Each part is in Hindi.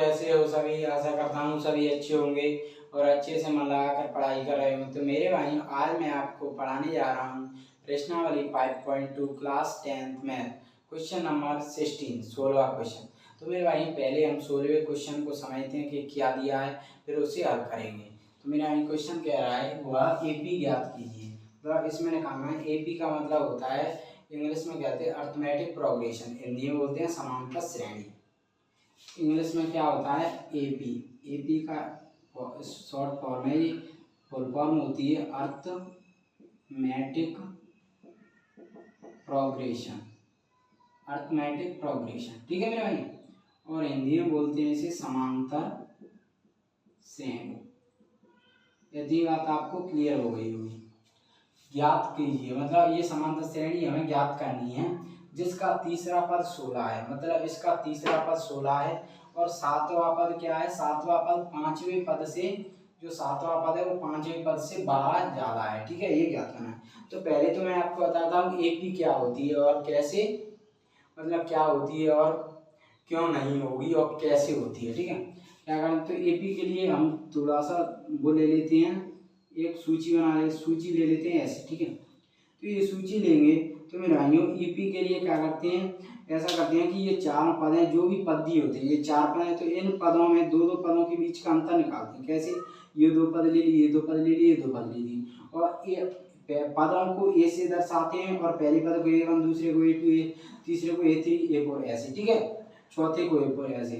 कैसे हो सभी। आशा करता हूँ सभी अच्छे होंगे और अच्छे से मन लगाकर पढ़ाई कर रहे हो। तो मेरे भाई आज मैं आपको पढ़ाने जा रहा हूँ प्रश्नावली 5.2 class 10th math question number 16 16वां क्वेश्चन। तो मेरे भाई पहले हम 16वें क्वेश्चन को समझते हैं कि क्या दिया है, फिर उसे हल करेंगे। तो मेरा भाई क्वेश्चन कह रहा है वह एपी ज्ञात कीजिए। तो इसमें लिखा है एपी का मतलब होता है इंग्लिश में कहते हैं अर्थमेटिक प्रोग्रेशन, हिंदी में बोलते हैं समांतर श्रेणी। इंग्लिश में क्या होता है एपी। एपी का शॉर्ट फॉर्म है, फुल फॉर्म होती है अर्थमेटिक प्रोग्रेशन, अर्थमेटिक प्रोग्रेशन। ठीक है मेरे भाई, और हिंदी में बोलते हैं इसे समांतर श्रेणी। यदि बात आपको क्लियर हो गई होगी। ज्ञात कीजिए मतलब ये समांतर श्रेणी हमें ज्ञात करनी है जिसका तीसरा पद 16 है, मतलब इसका तीसरा पद 16 है और सातवां पद क्या है, सातवां पद पांचवें पद से, जो सातवां पद है वो पांचवें पद से 12 ज्यादा है। ठीक है, ये ज्ञात करना है। तो पहले तो मैं आपको बताता हूँ एपी क्या होती है और कैसे, मतलब क्या होती है और क्यों नहीं होगी और कैसे होती है। ठीक है, क्या करें तो एपी के लिए हम थोड़ा सा वो ले लेते हैं, एक सूची बना ले, सूची ले लेते हैं ऐसे। ठीक है, तो ये सूची लेंगे तो मेरे भाइयों ईपी के लिए क्या करते हैं, ऐसा करते हैं कि ये चार पद हैं, जो भी पद दिए होते हैं, ये चार पद हैं, तो इन पदों में दो दो पदों के बीच का अंतर निकालते हैं। कैसे, ये दो पद ले लिए, ये दो पद ले लिए, ये दो पद ले लिए, और ये पदों को ए से दर्शाते हैं, और पहले पद को A1, दूसरे को A2, तीसरे को A3, A4 ऐसे। ठीक है, चौथे को A4 ऐसे।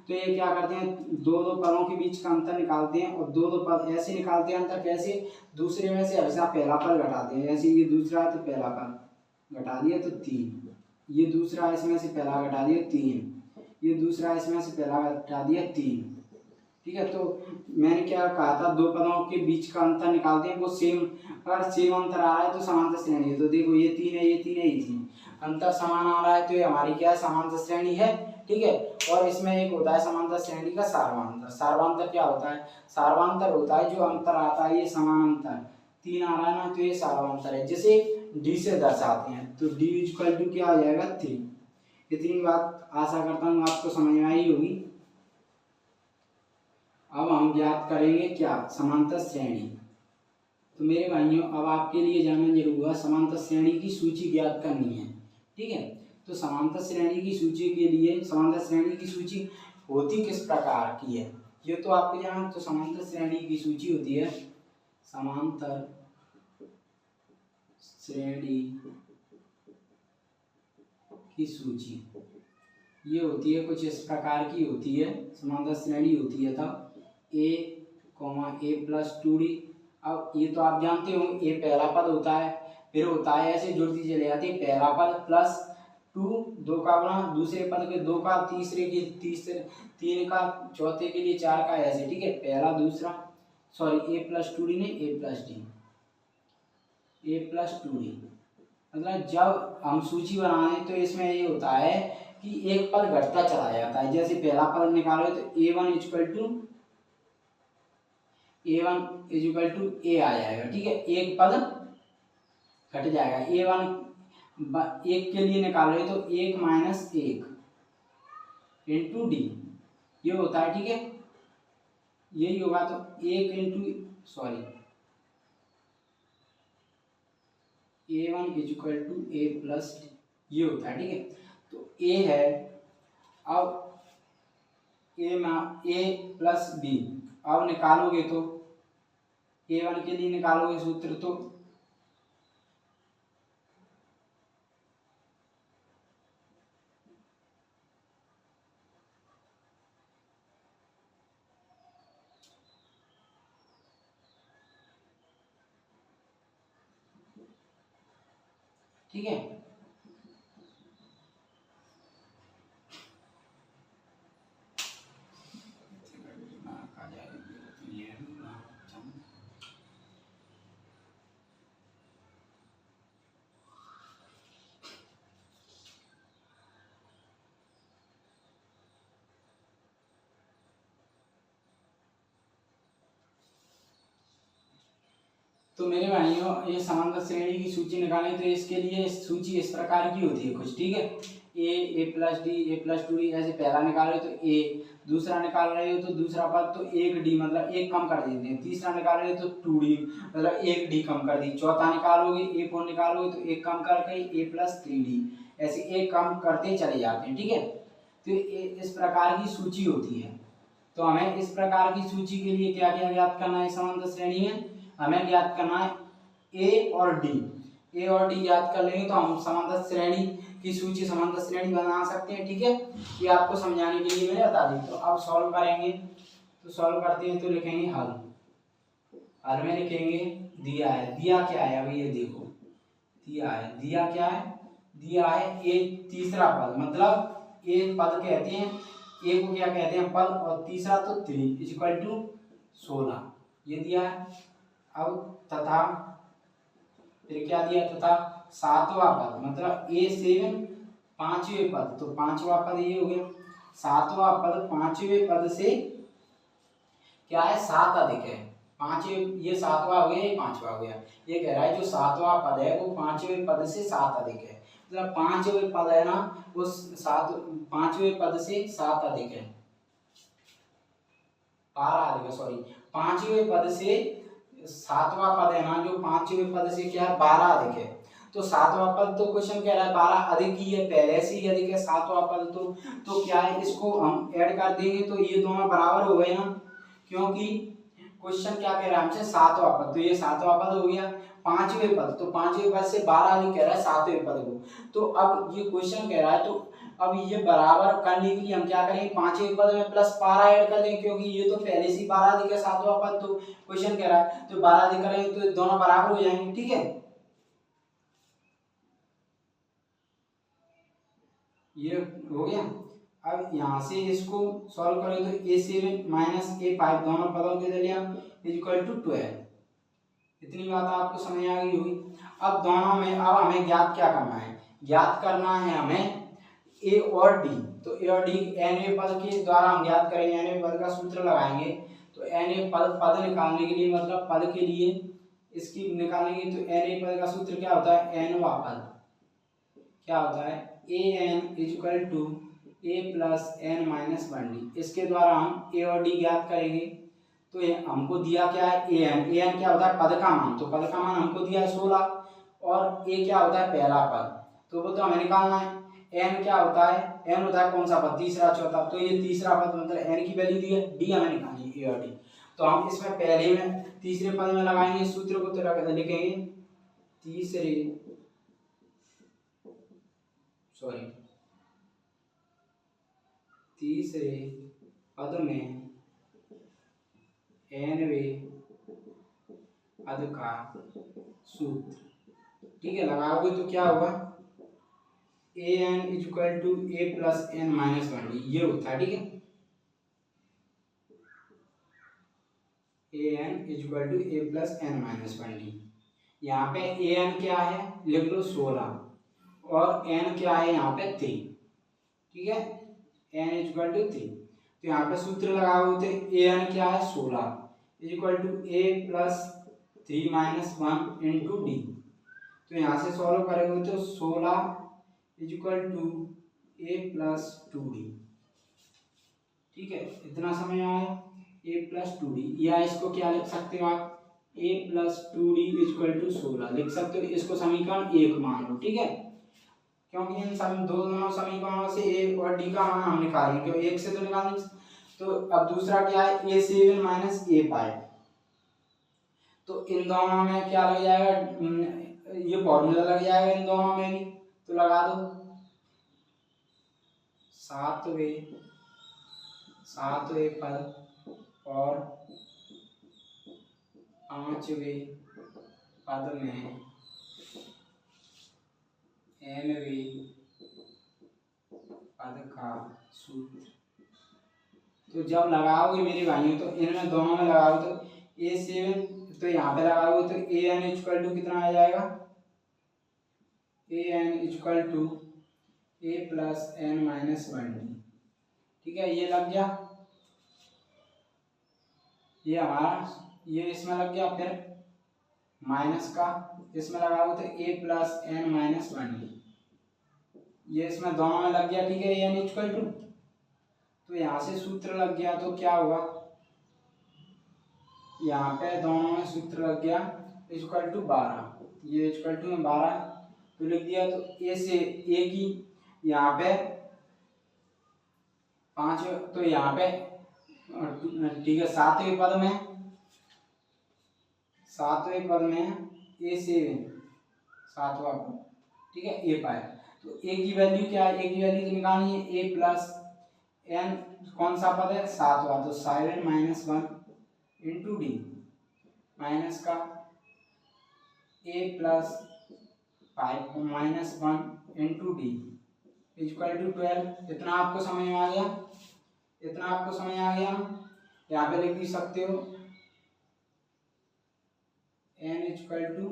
तो ये क्या करते हैं, दो दो पदों के बीच का अंतर निकालते हैं, और दो दो पद ऐसे निकालते हैं अंतर। कैसे, दूसरे में से हमेशा पहला पद घटाते हैं। जैसे ये दूसरा है तो पहला पद घटा दिया तो 3, ये दूसरा इसमें से पहला घटा दिया 3, ये दूसरा इसमें से पहला घटा दिया 3। ठीक है, तो मैंने क्या कहा था, दो पदों के बीच का अंतर निकालते हैं, वो सेम, अगर सेम अंतर आ रहा है तो समांतर श्रेणी है। तो देखो ये 3 है, ये 3 है, ये 3, अंतर समान आ रहा है तो ये हमारी क्या है, समांतर श्रेणी है। ठीक है, और इसमें एक होता है समांतर श्रेणी का सार्वंतर। सार्वंतर क्या होता है, सार्वंतर होता है जो अंतर आता है ये समानांतर, 3 आ रहा है ना, तो ये सार्वंतर है जिसे डी से दर्शाते हैं। तो डी इक्वल टू क्या आ जाएगा 3। इतनी बात आशा करता हूँ आपको समझ में आई होगी। अब हम ज्ञात करेंगे क्या, समांतर श्रेणी। तो मेरे भाइयों अब आपके लिए जानना जरूरी हुआ, समांतर श्रेणी की सूची ज्ञात करनी है। ठीक है, तो समांतर श्रेणी की सूची के लिए, समांतर श्रेणी की सूची होती किस प्रकार की है ये तो आपको जाना। तो समांतर श्रेणी की सूची होती है, समांतर श्रेणी की सूची ये होती है कुछ इस प्रकार की होती है। समांतर श्रेणी होती है तब A,A+2D। अब ये तो आप जानते हो ए पहला पद होता है, फिर होता है ऐसे जुड़ती चले जाती है, पहला पद प्लस 2 दो का गुणा, दूसरे पद के 2 का, तीसरे के 3 का, चौथे के लिए 4 का, ऐसे। ठीक है, पहला दूसरा सॉरी A+2D नहीं A+2D। मतलब जब हम सूची बनाएं तो इसमें ये होता है कि एक पद घटता चला जाता है। जैसे पहला पद निकालो तो A1 is equal to A आ जाएगा। ठीक है, एक पद घट जाएगा। A1 एक के लिए निकालो तो 1 - 1 इंटू डी ये होता है। ठीक है, यही होगा तो 1 into A1 is equal to A+ ये होता है। ठीक है, तो A है, अब A+B अब निकालोगे तो A1 के लिए निकालोगे सूत्र तो ठीक है, तो मेरे भाइयों ये समांतर श्रेणी की सूची निकालें तो इसके लिए सूची इस प्रकार की होती है कुछ। ठीक है, ए प्लस डी, ए प्लस 2d, ऐसे पहला निकाल रहे हो तो ए, दूसरा निकाल रहे हो तो दूसरा पद तो एक डी मतलब एक कम कर देते हैं, तीसरा निकाल रहे हो तो 2d मतलब एक डी कम कर दी, चौथा निकालोगे a4 निकालोगे तो एक कम करके a प्लस 3d, ऐसे एक कम करते चले जाते हैं। ठीक है, तो इस प्रकार की सूची होती है। तो हमें इस प्रकार की सूची के लिए क्या क्या ज्ञात करना है समांतर श्रेणी में, हमें ज्ञात करना है ए और डी ज्ञात कर लेंगे तो हम समांतर श्रेणी की सूची, समांतर श्रेणी बना सकते हैं। ठीक है, ये आपको समझाने के लिए मैंने बता दी। तो अब सॉल्व करेंगे, तो सॉल्व करते हैं तो लिखेंगे हल में लिखेंगे दिया है, दिया क्या है अभी ये देखो, दिया है, दिया क्या है, दिया है ए तीसरा पद, मतलब ए पद कहते हैं, ए को क्या कहते हैं पद, और तीसरा तो 3 इक्वल टू 16 ये दिया है। अब तथा फिर क्या दिया, तथा सातवां पद मतलब A7 पांचवें पद, तो पांचवा पद ये हो गया, सातवां पद पांचवें पद से क्या है 7 अधिक है, पांचवें, ये सातवां हो गया, ये पांचवा हो गया, ये कह रहा है जो सातवां पद है वो पांचवें पद से 7 अधिक है, मतलब पांचवें पद है ना वो पांचवें पद से 7 अधिक है, 12 अधिक है, सॉरी पांचवें पद से सातवां पद है ना जो पांचवें पद से क्या है 12 अधिक है। तो सातवां पद तो क्वेश्चन कह रहा है 12 अधिक ही है, पहले से ही अधिक है सातवां पद, तो क्या है इसको हम ऐड कर देंगे तो ये दोनों बराबर हो गए ना, क्योंकि क्वेश्चन क्या कह रहा है हमसे सातवां पद, तो ये सातवां पद हो गया, पांचवें पद तो पांचवें पद से 12 अधिक कह रहा है सातवें पद को, तो अब ये क्वेश्चन कह रहा है तो अब ये बराबर करने के लिए हम क्या करेंगे, पांचवें पद में प्लस 12 ऐड कर देंगे, क्योंकि ये तो पहले से 12 अधिक है सातवां पद, तो क्वेश्चन कह रहा है तो 12 अधिक करेंगे तो दोनों बराबर हो जाएंगे। ठीक है, ये हो गया। अब यहाँ से इसको सॉल्व करें तो A7 माइनस A5 दोनों पदों के लिए इक्वल टू 12, इतनी बात आपको समझ आ गई होगी। अब दोनों में अब हमें ज्ञात क्या करना है, ज्ञात करना है हमें ए और डी, तो ए और डी nवें पद के द्वारा हम ज्ञात करेंगे, nवें पद का सूत्र लगाएंगे, तो nवें पद निकालने के लिए मतलब पद के लिए इसकी निकालने के तो nवें पद का सूत्र क्या होता है, nवां पद क्या होता है an equal to a plus n minus 1d, इसके द्वारा हम a और d ज्ञात करेंगे। तो हमको दिया क्या है an क्या होता है पद का मान, तो पद का मान हमको दिया है 16, और a क्या होता है पहला पद, तो वो तो हमें निकालना है। n क्या होता है, n होता है कौन सा पद, तीसरा चौथा, तो ये तीसरा पद मतलब n की वैल्यू दी है, d हमें निकालनी है a और d, तो हम इसमें पहले में तीसरे पद में लगाएंगे सूत्र को, तो लिखेंगे तीसरे पद में nवें पद का सूत्र। ठीक है, लगाओगे तो क्या होगा an equal to a plus n minus 1d ये होता है। ठीक है, an equal to a plus n minus 1d, यहाँ पे an क्या है लिख लो 16 और n क्या है यहाँ पे 3। ठीक है, n इक्वल टू 3, तो यहाँ पे सूत्र लगाओगे तो an क्या है 16 equal to a plus 3 minus 1 into D, तो यहाँ से सॉल्व करेंगे तो 16 equal to a plus 2d। ठीक है, इतना समय आया a प्लस 2d, या इसको क्या लिख सकते हो आप a plus 2d equal to 16 लिख सकते हो, इसको समीकरण 1 मान लो। ठीक है, क्योंकि इन दोनों समीकरणों से a और d का मान हम निकालेंगे, क्योंकि एक से तो निकालेंगे। तो अब दूसरा क्या है A7 माइनस A5, तो इन दोनों में क्या लग जाएगा, ये फॉर्मूला लग जाएगा इन दोनों में भी, तो लगा दो सातवें पद और पांचवें पद में nवें पद का सूत्र। तो जब लगाओगे मेरे भाइयों तो इनमें दोनों में लगाओगे तो A7 तो यहाँ पे लगाओगे तो an इक्वल टू कितना आ जाएगा, an equal to a plus n minus 1d। ठीक है, ये लग गया, ये हमारा ये इसमें लग गया, फिर माइनस का इसमें लगाओगे तो a plus n minus 1d। ये इसमें दोनों में लग गया, ठीक है, एन इक्वल टू, तो यहाँ से सूत्र लग गया तो क्या होगा, यहाँ पे दोनों में सूत्र लग गया इक्वल टू 12, ये इक्वल टू में 12 तो लिख दिया। तो ए से ए की यहाँ पे 5, तो यहाँ पे ठीक है, सातवें पद में ए से सातवां पद, ठीक है, ए पाए। तो ए की वैल्यू क्या है, ए की वैल्यू तो निकालनी है, ए प्लस एन कौन सा पद है, सातवां, तो साइलेंट -1 इंटू डी माइनस का A plus 5 -1 into D equal to 12। इतना आपको समझ में आ गया, इतना आपको समझ आ गया, यहाँ पे लिख भी सकते हो n इक्वल टू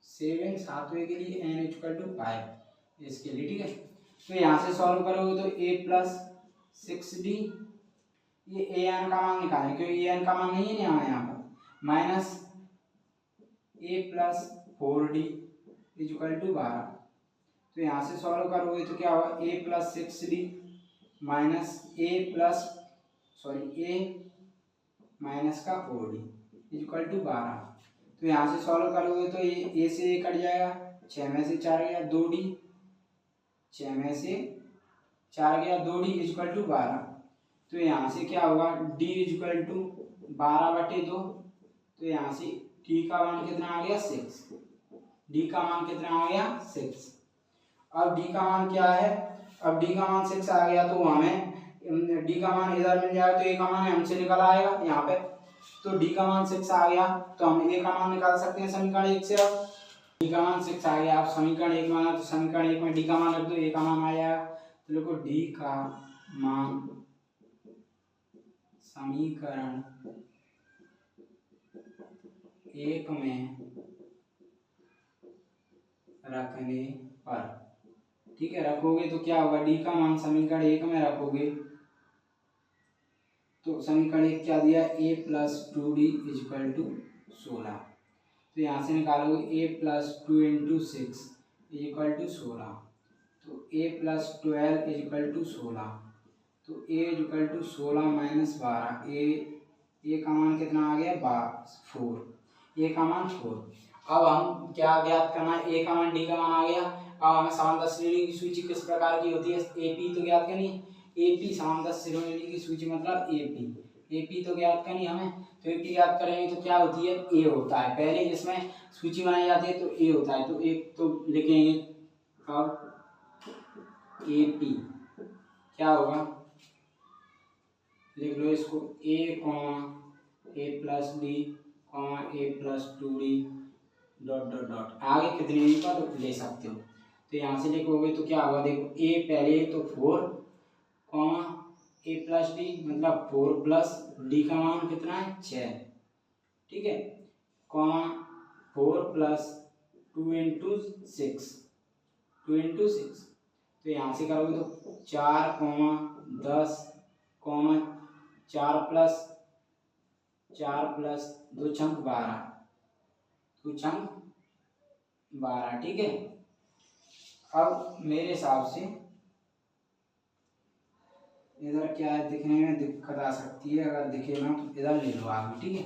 7, सातवें के लिए n इक्वल टू 5 इसके लिए, ठीक है। तो यहाँ से सॉल्व करोगे तो a प्लस 6d, ये ए एन का मान निकालें क्योंकि ए एन का मान नहीं है यहाँ पर, minus A plus 4d equal to 12। तो यहाँ से सॉल्व करोगे तो क्या होगा, A plus 6d minus A minus का 4d इक्वल टू 12। तो यहाँ से सॉल्व करोगे तो ये ए से ए कट जाएगा, 6 में से 4 गया 2d, 6 में से 4 गया 2d इक्वल टू 12। तो यहाँ से क्या होगा, d इक्वल टू 12/2, तो यहाँ से d का मान कितना आ गया 6, d का मान कितना आ गया 6। अब d का मान क्या है, अब d का मान 6 आ गया तो हमें d का मान इधर मिल जाएगा, तो a का मान हमसे निकल आएगा यहाँ पे, तो d का मान 6 आ गया तो हम a का मान निकाल सकते हैं समीकरण 1 से। अब d का मान 6 आ गया, आप समीकरण 1 में, तो समीकरण 1 में d का मान रख दो, a का मान आ जाएगा, तो देखो d का मान समीकरण 1 में रखने पर, ठीक है, रखोगे तो क्या होगा, d का मान समीकरण 1 में रखोगे तो समीकरण 1 क्या दिया, a plus 2d equal to 16। तो यहाँ से निकालोगे a plus 2 into 6 equal to 16, तो a प्लस 12 इक्वल टू 16, तो a equal to 16 minus 12, a का मान कितना आ गया 4, a का मान 4। अब हम क्या ज्ञात करना है, a का मान d का मान आ गया। अब हमें समांतर श्रेणी की सूची किस प्रकार की होती है, AP तो ज्ञात करनी, AP समांतर श्रेणी की सूची मतलब AP तो ज्ञात करनी हमें, तो AP ज्ञात करेंगे तो क्या होती है, A होता है, पहले इसमें सूची बनाई जाती है तो A होता है, तो एक तो लिखेंगे, अब AP क्या होगा, लिख लो इसको A plus D A plus 2D dot dot dot, आगे कितने भी पद ले सकते हो। तो यहाँ से लिखोगे तो क्या होगा, देखो A पहले तो 4 A प्लस डी मतलब 4 प्लस डी का मान कितना है 6, ठीक है, 4 प्लस 2 इंटू 6, तो यहाँ से करोगे तो 4, 10, 4 प्लस 2 छंक 12, 2 छंक 12, ठीक है। अब मेरे हिसाब से इधर क्या है, दिखने में दिक्कत आ सकती है, अगर दिखे ना तो इधर ले लो आगे, ठीक है,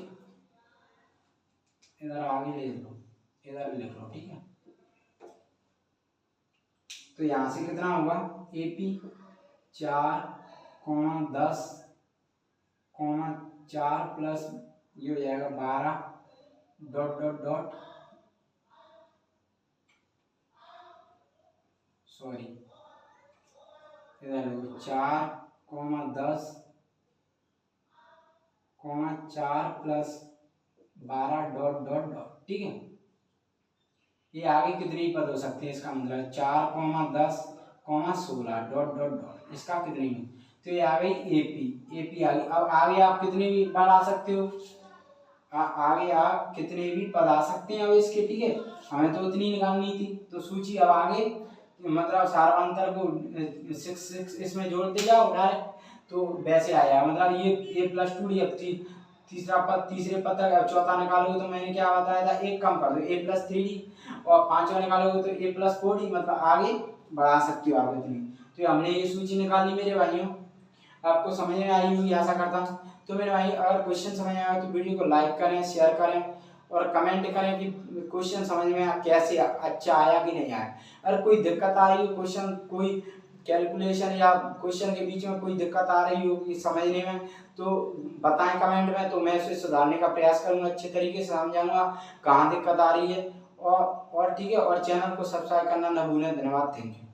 इधर आगे ले लो, इधर लिख लो, ठीक है। तो यहाँ से कितना होगा, AP 4, 10, 4 प्लस ये हो जाएगा 12 डॉट डॉट डॉट, सॉरी इधर लो 4, 10, 4 प्लस 12 डॉट डॉट डॉट, ठीक है। ये आगे कितने पद हो सकते हैं, इसका मतलब 4, 10, 16 डॉट डॉट डॉट, इसका कितने में, तो ये आ गई AP आ गई। अब आगे आप कितने भी पद आ सकते हो, आगे आप कितने भी पद आ सकते हैं अब इसके, ठीक है, हमें तो इतनी निकालनी थी। तो सूची अब आगे मतलब सार्वंतर को 6 इसमें जोड़ते जाओ डायरेक्ट, तो वैसे आया, मतलब ये A प्लस 2D, अब तीसरा पद, तीसरे पद तक चौथा निकालोगे तो मैंने क्या बताया था, एक कम कर दो A प्लस 3D, और पांचवा निकालोगे तो A प्लस 4D, मतलब आगे बढ़ा सकते हो आप इतनी। तो हमने ये सूची निकाल ली मेरे भाइयों, आपको समझ में आई होगी आशा करता हूँ। तो मेरे भाई अगर क्वेश्चन समझ में आया तो वीडियो को लाइक करें, शेयर करें और कमेंट करें कि क्वेश्चन समझ में कैसे अच्छा आया कि नहीं आया। अगर कोई दिक्कत आ रही हो क्वेश्चन, कोई कैलकुलेशन या क्वेश्चन के बीच में कोई दिक्कत आ रही हो कि समझने में, तो बताएं कमेंट में, तो मैं उसे सुधारने का प्रयास करूंगा, अच्छे तरीके से समझाऊंगा कहाँ दिक्कत आ रही है। और ठीक है, और चैनल को सब्सक्राइब करना न भूलें। धन्यवाद, थैंक यू।